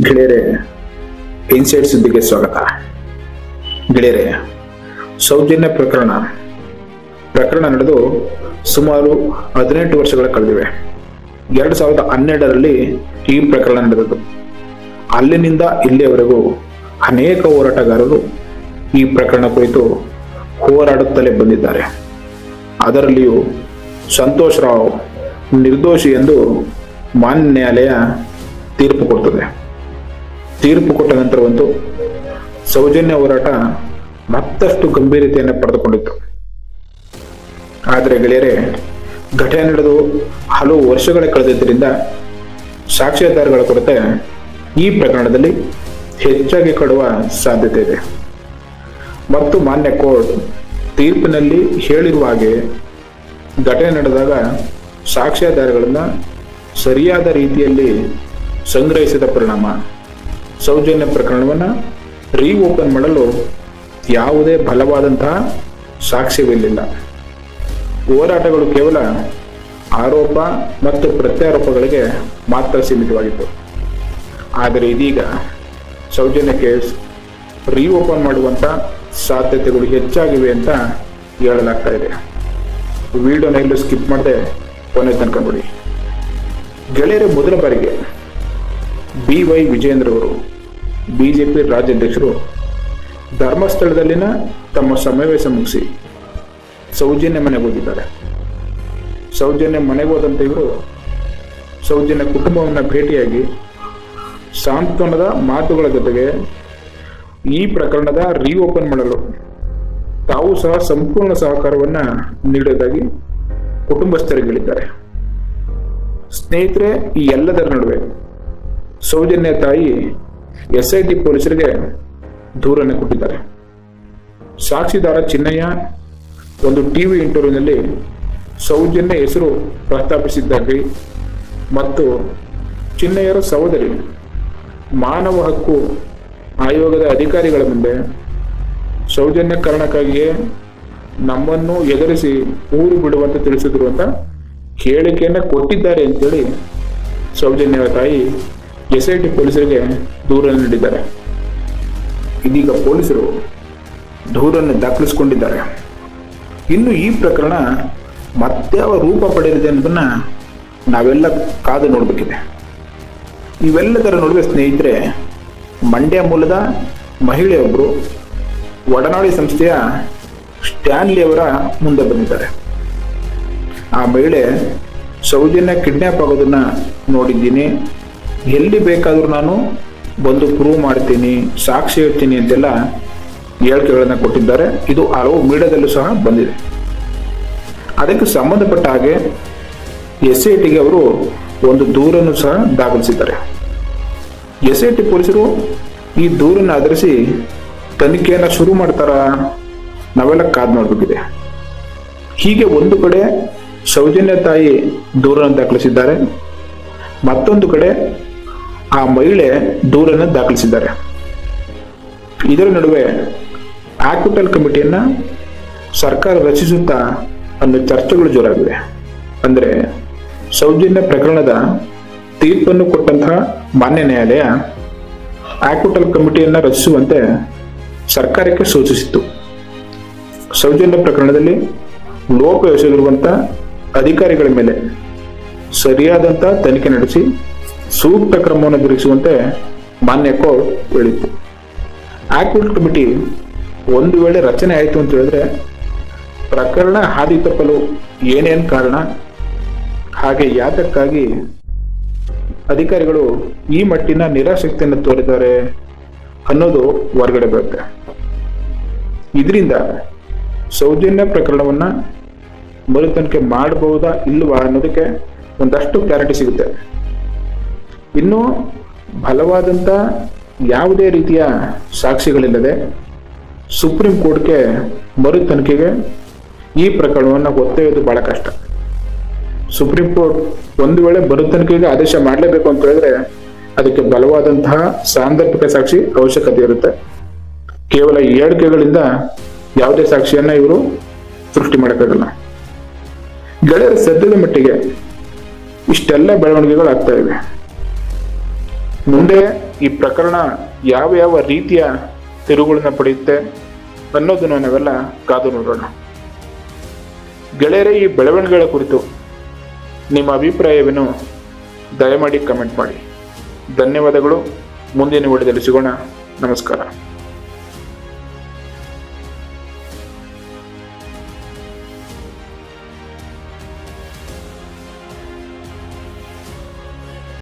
ಗೆಳೆಯರೆ, ಇನ್ಸೈಡ್ ಸುದ್ದಿಗೆ ಸ್ವಾಗತ. ಗೆಳೆಯರೆ, ಸೌಜನ್ಯ ಪ್ರಕರಣ ನಡೆದು ಸುಮಾರು 18 ವರ್ಷಗಳ ಕಳೆದಿವೆ. 2012ರಲ್ಲಿ ಈ ಪ್ರಕರಣ ನಡೆದದ್ದು. ಅಲ್ಲಿನಿಂದ ಇಲ್ಲಿಯವರೆಗೂ ಅನೇಕ ಹೋರಾಟಗಾರರು ಈ ಪ್ರಕರಣ ಕುರಿತು ಹೋರಾಡುತ್ತಲೇ ಬಂದಿದ್ದಾರೆ. ಅದರಲ್ಲಿಯೂ ಸಂತೋಷ್ ರಾವ್ ನಿರ್ದೋಷಿ ಎಂದು ಮಾನ್ಯ ನ್ಯಾಯಾಲಯ ತೀರ್ಪು ಕೊಡ್ತದೆ. ತೀರ್ಪು ಕೊಟ್ಟ ನಂತರವಂತೂ ಸೌಜನ್ಯ ಹೋರಾಟ ಮತ್ತಷ್ಟು ಗಂಭೀರತೆಯನ್ನು ಪಡೆದುಕೊಂಡಿತ್ತು. ಆದರೆ ಗೆಳೆಯರೆ, ಘಟನೆ ನಡೆದು ಹಲವು ವರ್ಷಗಳ ಕಳೆದಿದ್ದರಿಂದ ಸಾಕ್ಷ್ಯಾಧಾರಗಳ ಕೊರತೆ ಈ ಪ್ರಕರಣದಲ್ಲಿ ಹೆಚ್ಚಾಗಿ ಕಾಡುವ ಸಾಧ್ಯತೆ ಇದೆ. ಮತ್ತು ಮಾನ್ಯ ಕೋರ್ಟ್ ತೀರ್ಪಿನಲ್ಲಿ ಹೇಳಿರುವ ಹಾಗೆ ಘಟನೆ ನಡೆದಾಗ ಸಾಕ್ಷ್ಯಾಧಾರಗಳನ್ನು ಸರಿಯಾದ ರೀತಿಯಲ್ಲಿ ಸಂಗ್ರಹಿಸಿದ ಪರಿಣಾಮ ಸೌಜನ್ಯ ಪ್ರಕರಣವನ್ನು ರೀಓಪನ್ ಮಾಡಲು ಯಾವುದೇ ಬಲವಾದಂತಹ ಸಾಕ್ಷ್ಯವಿರಲಿಲ್ಲ. ಹೋರಾಟಗಳು ಕೇವಲ ಆರೋಪ ಮತ್ತು ಪ್ರತ್ಯಾರೋಪಗಳಿಗೆ ಮಾತ್ರ ಸೀಮಿತವಾಗಿತ್ತು. ಆದರೆ ಇದೀಗ ಸೌಜನ್ಯ ಕೇಸ್ ರೀಓಪನ್ ಮಾಡುವಂಥ ಸಾಧ್ಯತೆಗಳು ಹೆಚ್ಚಾಗಿವೆ ಅಂತ ಹೇಳಲಾಗ್ತಾ ಇದೆ. ವಿಡಿಯೋನ ಎಲ್ಲೂ ಸ್ಕಿಪ್ ಮಾಡದೆ ಕೊನೆ ತನಕ ನೋಡಿ. ಗೆಳೆಯರ ಮೊದಲ ಬಾರಿಗೆ BY ವಿಜಯೇಂದ್ರ ಅವರು ಬಿಜೆಪಿ ರಾಜ್ಯಾಧ್ಯಕ್ಷರು ಧರ್ಮಸ್ಥಳದಲ್ಲಿನ ತಮ್ಮ ಸಮಾವೇಶ ಮುಗಿಸಿ ಸೌಜನ್ಯ ಮನೆಗೆ ಹೋಗಿದ್ದಾರೆ. ಸೌಜನ್ಯ ಮನೆಗೆ ಹೋದಂತ ಇವರು ಸೌಜನ್ಯ ಕುಟುಂಬವನ್ನು ಭೇಟಿಯಾಗಿ ಸಾಂತ್ವನದ ಮಾತುಗಳ ಜೊತೆಗೆ ಈ ಪ್ರಕರಣದ ರೀಓಪನ್ ಮಾಡಲು ತಾವು ಸಹ ಸಂಪೂರ್ಣ ಸಹಕಾರವನ್ನ ನೀಡುವುದಾಗಿ ಕುಟುಂಬಸ್ಥರಿಗೆ ಹೇಳಿದ್ದಾರೆ. ಸ್ನೇಹಿತರೆ, ಈ ಎಲ್ಲದರ ನಡುವೆ ಸೌಜನ್ಯ ತಾಯಿ SIT ಪೊಲೀಸರಿಗೆ ದೂರನ್ನು ಕೊಟ್ಟಿದ್ದಾರೆ. ಸಾಕ್ಷಿದಾರ ಚಿನ್ನಯ್ಯ ಒಂದು ಟಿವಿ ಇಂಟರ್ವ್ಯೂನಲ್ಲಿ ಸೌಜನ್ಯ ಹೆಸರು ಪ್ರಸ್ತಾಪಿಸಿದ್ದಾಗಿ ಮತ್ತು ಚಿನ್ನಯ್ಯರ ಸಹೋದರಿ ಮಾನವ ಹಕ್ಕು ಆಯೋಗದ ಅಧಿಕಾರಿಗಳ ಮುಂದೆ ಸೌಜನ್ಯ ಕಾರಣಕ್ಕಾಗಿಯೇ ನಮ್ಮನ್ನು ಎದುರಿಸಿ ಊರು ಬಿಡುವಂತೆ ತಿಳಿಸಿದ್ರು ಅಂತ ಹೇಳಿಕೆಯನ್ನು ಕೊಟ್ಟಿದ್ದಾರೆ ಅಂತೇಳಿ ಸೌಜನ್ಯ ತಾಯಿ SIT ಪೊಲೀಸರಿಗೆ ದೂರನ್ನು ನೀಡಿದ್ದಾರೆ. ಇದೀಗ ಪೊಲೀಸರು ದೂರನ್ನು ದಾಖಲಿಸಿಕೊಂಡಿದ್ದಾರೆ. ಇನ್ನು ಈ ಪ್ರಕರಣ ಮತ್ಯಾವ ರೂಪ ಪಡೆಯಲಿದೆ ಅನ್ನೋದನ್ನ ನಾವೆಲ್ಲ ಕಾದು ನೋಡಬೇಕಿದೆ. ಇವೆಲ್ಲದರ ನಡುವೆ ಸ್ನೇಹಿತರೆ, ಮಂಡ್ಯ ಮೂಲದ ಮಹಿಳೆಯೊಬ್ಬರು ಒಡನಾಡಿ ಸಂಸ್ಥೆಯ ಸ್ಟ್ಯಾನ್ಲಿ ಅವರ ಮುಂದೆ ಬಂದಿದ್ದಾರೆ. ಆ ಮಹಿಳೆ ಸೌಜನ್ಯ ಕಿಡ್ನ್ಯಾಪ್ ಆಗೋದನ್ನ ನೋಡಿದ್ದೀನಿ, ಎಲ್ಲಿ ಬೇಕಾದರೂ ನಾನು ಬಂದು ಪ್ರೂವ್ ಮಾಡ್ತೀನಿ, ಸಾಕ್ಷಿ ಹೇಳ್ತೀನಿ ಅಂತೆಲ್ಲ ಹೇಳಿಕೆಗಳನ್ನು ಕೊಟ್ಟಿದ್ದಾರೆ. ಇದು ಹಲವು ಮೀಡಿಯಾದಲ್ಲೂ ಸಹ ಬಂದಿದೆ. ಅದಕ್ಕೆ ಸಂಬಂಧಪಟ್ಟ ಹಾಗೆ SITಗೆ ಅವರು ಒಂದು ದೂರನ್ನು ಸಹ ದಾಖಲಿಸಿದ್ದಾರೆ. SIT ಪೊಲೀಸರು ಈ ದೂರನ್ನು ಆಧರಿಸಿ ತನಿಖೆಯನ್ನು ಶುರು ಮಾಡ್ತಾರ, ನಾವೆಲ್ಲ ಕಾದು ನೋಡಬೇಕಿದೆ. ಹೀಗೆ ಒಂದು ಕಡೆ ಸೌಜನ್ಯ ತಾಯಿ ದೂರನ್ನು ದಾಖಲಿಸಿದ್ದಾರೆ, ಮತ್ತೊಂದು ಕಡೆ ಆ ಮಹಿಳೆ ದೂರನ್ನು ದಾಖಲಿಸಿದ್ದಾರೆ. ಇದರ ನಡುವೆ ಆಕ್ವಿಟಲ್ ಕಮಿಟಿಯನ್ನ ಸರ್ಕಾರ ರಚಿಸುತ್ತಾ ಅನ್ನೋ ಚರ್ಚೆಗಳು ಜೋರಾಗಿವೆ. ಅಂದರೆ ಸೌಜನ್ಯ ಪ್ರಕರಣದ ತೀರ್ಪನ್ನು ಕೊಟ್ಟಂತಹ ಮಾನ್ಯ ನ್ಯಾಯಾಲಯ ಆಕ್ವಿಟಲ್ ಕಮಿಟಿಯನ್ನ ರಚಿಸುವಂತೆ ಸರ್ಕಾರಕ್ಕೆ ಸೂಚಿಸಿತ್ತು. ಸೌಜನ್ಯ ಪ್ರಕರಣದಲ್ಲಿ ಲೋಪ ಎಸಗಿರುವಂಥ ಅಧಿಕಾರಿಗಳ ಮೇಲೆ ಸರಿಯಾದಂಥ ತನಿಖೆ ನಡೆಸಿ ಸೂಕ್ತ ಕ್ರಮವನ್ನು ಜರುಗಿಸುವಂತೆ ಮಾನ್ಯ ಕೋರ್ಟ್ ಹೇಳಿತ್ತು. ಆಕ್ವಿಟಲ್ ಕಮಿಟಿ ಒಂದು ವೇಳೆ ರಚನೆ ಆಯಿತು ಅಂತ ಹೇಳಿದ್ರೆ ಪ್ರಕರಣ ಹಾದಿ ತಪ್ಪಲು ಏನೇನು ಕಾರಣ, ಹಾಗೆ ಯಾತಕ್ಕಾಗಿ ಅಧಿಕಾರಿಗಳು ಈ ಮಟ್ಟಿನ ನಿರಾಸಕ್ತಿಯನ್ನು ತೋರಿದ್ದಾರೆ ಅನ್ನೋದು ಹೊರಗಡೆ ಬರುತ್ತೆ. ಇದರಿಂದ ಸೌಜನ್ಯ ಪ್ರಕರಣವನ್ನ ಮರುತನಿಖೆ ಮಾಡಬಹುದಾ ಇಲ್ವಾ ಅನ್ನೋದಕ್ಕೆ ಒಂದಷ್ಟು ಕ್ಲಾರಿಟಿ ಸಿಗುತ್ತೆ. ಇನ್ನು ಬಲವಾದಂಥ ಯಾವುದೇ ರೀತಿಯ ಸಾಕ್ಷಿಗಳಿಲ್ಲದೆ ಸುಪ್ರೀಂ ಕೋರ್ಟ್ಗೆ ಮರು ತನಿಖೆಗೆ ಈ ಪ್ರಕರಣವನ್ನು ಒತ್ತೆಯುವುದು ಬಹಳ ಕಷ್ಟ. ಸುಪ್ರೀಂ ಕೋರ್ಟ್ ಒಂದು ವೇಳೆ ಮರು ತನಿಖೆಗೆ ಆದೇಶ ಮಾಡಲೇಬೇಕು ಅಂತ ಹೇಳಿದ್ರೆ ಅದಕ್ಕೆ ಬಲವಾದಂತಹ ಸಾಂದರ್ಭಿಕ ಸಾಕ್ಷಿ ಅವಶ್ಯಕತೆ ಇರುತ್ತೆ. ಕೇವಲ ಹೇಳಿಕೆಗಳಿಂದ ಯಾವುದೇ ಸಾಕ್ಷಿಯನ್ನ ಇವರು ಸೃಷ್ಟಿ ಮಾಡೋಕ್ಕಾಗಲ್ಲ. ಗೆಳೆಯರ ಸದ್ಯದ ಮಟ್ಟಿಗೆ ಇಷ್ಟೆಲ್ಲ ಬೆಳವಣಿಗೆಗಳು ಆಗ್ತಾ ಇವೆ. ಮುಂದೆ ಈ ಪ್ರಕರಣ ಯಾವ ಯಾವ ರೀತಿಯ ತಿರುವುಗಳನ್ನ ಪಡೆಯುತ್ತೆ ಅನ್ನೋದನ್ನು ನಾವೆಲ್ಲ ಕಾದು ನೋಡೋಣ. ಗೆಳೆಯರೇ, ಈ ಬೆಳವಣಿಗೆಗಳ ಕುರಿತು ನಿಮ್ಮ ಅಭಿಪ್ರಾಯವೇನು ದಯಮಾಡಿ ಕಮೆಂಟ್ ಮಾಡಿ. ಧನ್ಯವಾದಗಳು. ಮುಂದಿನ ವಿಡಿಯೋದಲ್ಲಿ ಸಿಗೋಣ. ನಮಸ್ಕಾರ.